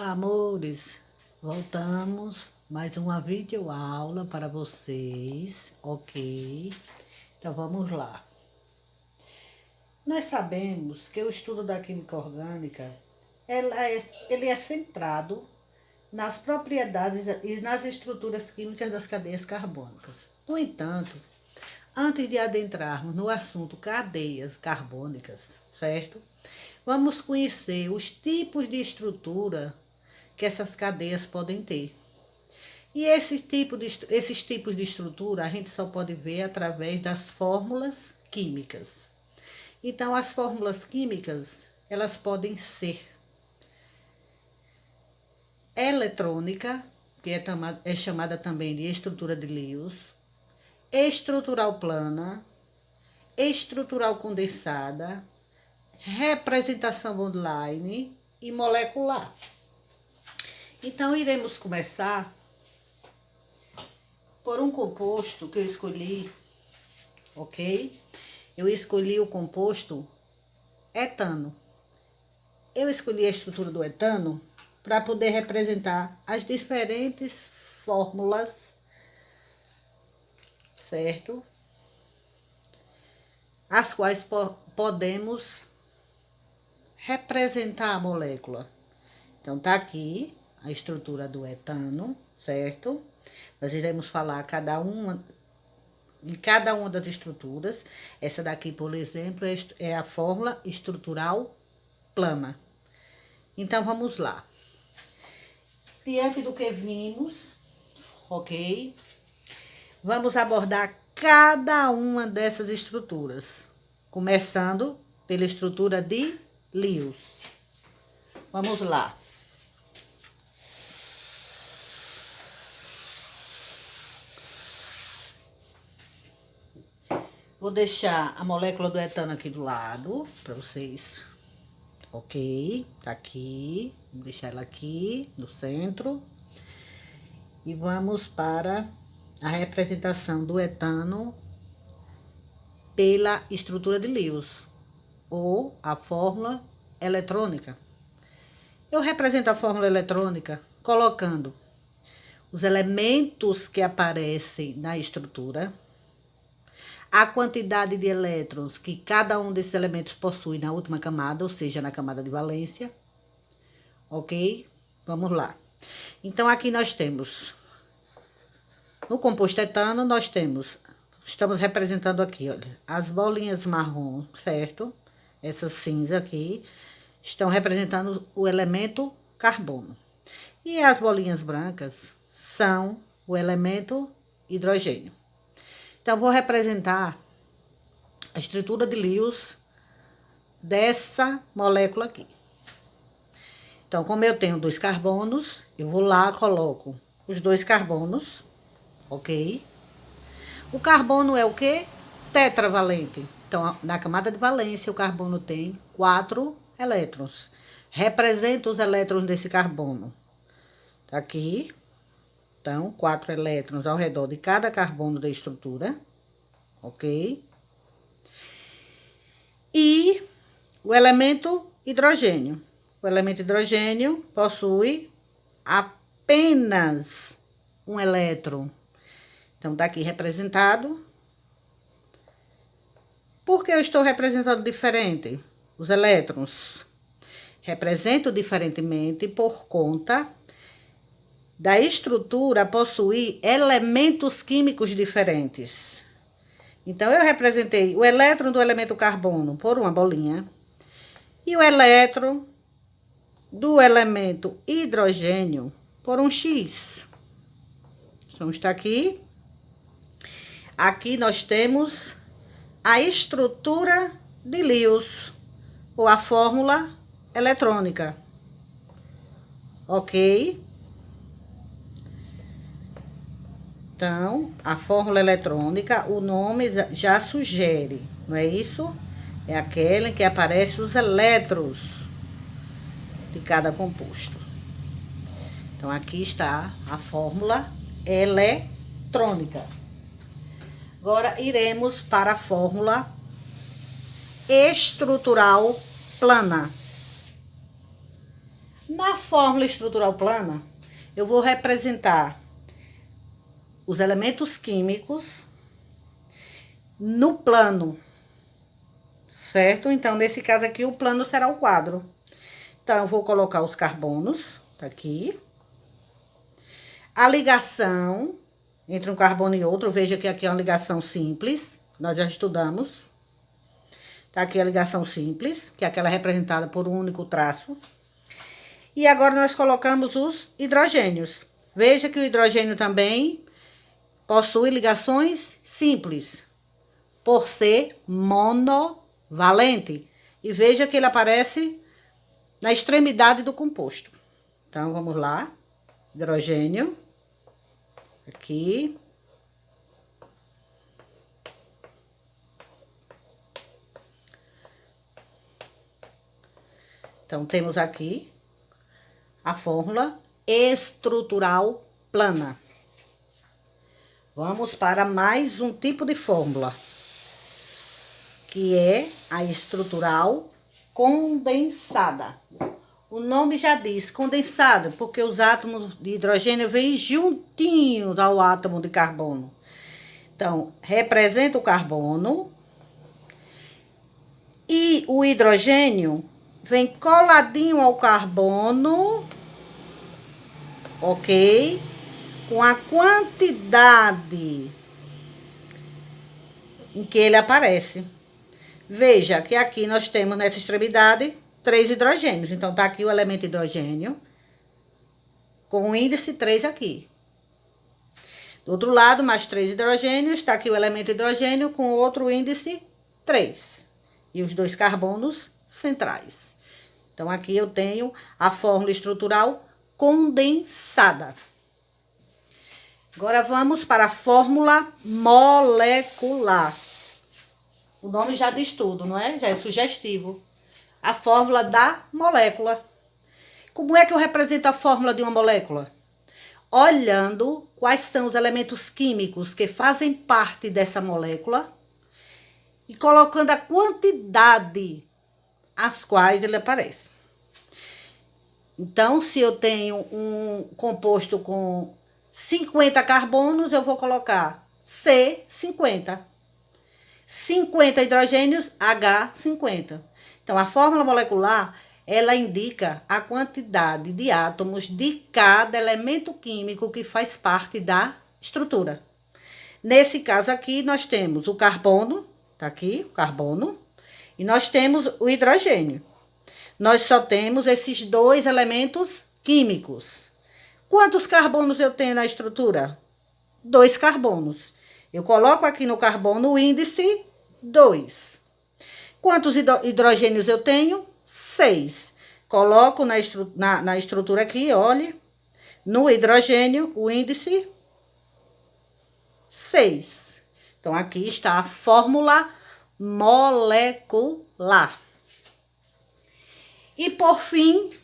Olá, amores! Voltamos mais uma videoaula para vocês, ok? Então, vamos lá. Nós sabemos que o estudo da química orgânica, ele é centrado nas propriedades e nas estruturas químicas das cadeias carbônicas. No entanto, antes de adentrarmos no assunto cadeias carbônicas, certo? Vamos conhecer os tipos de estrutura que essas cadeias podem ter. E esses tipos de estrutura a gente só pode ver através das fórmulas químicas. Então, as fórmulas químicas, elas podem ser eletrônica, que é chamada também de estrutura de Lewis, estrutural plana, estrutural condensada, representação online e molecular. Então, iremos começar por um composto que eu escolhi, ok? Eu escolhi o composto etano. Eu escolhi a estrutura do etano para poder representar as diferentes fórmulas, certo? As quais podemos representar a molécula. Então, tá aqui a estrutura do etano, certo? Nós iremos falar em cada uma das estruturas. Essa daqui, por exemplo, é a fórmula estrutural plana. Então, vamos lá. Diante do que vimos, ok? Vamos abordar cada uma dessas estruturas, começando pela estrutura de Lewis. Vamos lá. Vou deixar a molécula do etano aqui do lado, para vocês. Ok, tá aqui. Vou deixar ela aqui no centro. E vamos para a representação do etano pela estrutura de Lewis, ou a fórmula eletrônica. Eu represento a fórmula eletrônica colocando os elementos que aparecem na estrutura, a quantidade de elétrons que cada um desses elementos possui na última camada, ou seja, na camada de valência. Ok? Vamos lá. Então, aqui nós temos, no composto etano, estamos representando aqui, olha, as bolinhas marrom, certo? Essas cinza aqui, estão representando o elemento carbono. E as bolinhas brancas são o elemento hidrogênio. Então, vou representar a estrutura de Lewis dessa molécula aqui. Então, como eu tenho 2 carbonos, eu vou lá, coloco os 2 carbonos, ok? O carbono é o quê? Tetravalente. Então, na camada de valência, o carbono tem 4 elétrons. Representa os elétrons desse carbono. Tá aqui. Então, 4 elétrons ao redor de cada carbono da estrutura, ok? E o elemento hidrogênio. O elemento hidrogênio possui apenas um elétron. Então, tá aqui representado. Por que eu estou representando diferente? Os elétrons representam diferentemente por conta da estrutura possuir elementos químicos diferentes. Então, eu representei o elétron do elemento carbono por uma bolinha e o elétron do elemento hidrogênio por um X. Vamos estar aqui. Aqui nós temos a estrutura de Lewis, ou a fórmula eletrônica. Ok? Então, a fórmula eletrônica, o nome já sugere, não é isso? É aquela em que aparecem os elétrons de cada composto. Então, aqui está a fórmula eletrônica. Agora, iremos para a fórmula estrutural plana. Na fórmula estrutural plana, eu vou representar os elementos químicos no plano, certo? Então, nesse caso aqui, o plano será o quadro. Então, eu vou colocar os carbonos, tá aqui. A ligação entre um carbono e outro, veja que aqui é uma ligação simples, nós já estudamos. Tá aqui a ligação simples, que é aquela representada por um único traço. E agora nós colocamos os hidrogênios. Veja que o hidrogênio também possui ligações simples, por ser monovalente. E veja que ele aparece na extremidade do composto. Então, vamos lá. Hidrogênio. Aqui. Então, temos aqui a fórmula estrutural plana. Vamos para mais um tipo de fórmula, que é a estrutural condensada. O nome já diz condensado, porque os átomos de hidrogênio vêm juntinhos ao átomo de carbono. Então, representa o carbono e o hidrogênio vem coladinho ao carbono, ok? Com a quantidade em que ele aparece. Veja que aqui nós temos nessa extremidade 3 hidrogênios. Então, tá aqui o elemento hidrogênio com o índice 3 aqui. Do outro lado, mais 3 hidrogênios, tá aqui o elemento hidrogênio com outro índice 3. E os 2 carbonos centrais. Então, aqui eu tenho a fórmula estrutural condensada. Agora, vamos para a fórmula molecular. O nome já diz tudo, não é? Já é sugestivo. A fórmula da molécula. Como é que eu represento a fórmula de uma molécula? Olhando quais são os elementos químicos que fazem parte dessa molécula e colocando a quantidade às quais ele aparece. Então, se eu tenho um composto com 50 carbonos, eu vou colocar C50. 50 hidrogênios, H50. Então, a fórmula molecular, ela indica a quantidade de átomos de cada elemento químico que faz parte da estrutura. Nesse caso aqui, nós temos o carbono, tá aqui, o carbono, e nós temos o hidrogênio. Nós só temos esses 2 elementos químicos. Quantos carbonos eu tenho na estrutura? 2 carbonos. Eu coloco aqui no carbono o índice 2. Quantos hidrogênios eu tenho? 6. Coloco na estrutura aqui, olhe, no hidrogênio, o índice 6. Então, aqui está a fórmula molecular. E, por fim,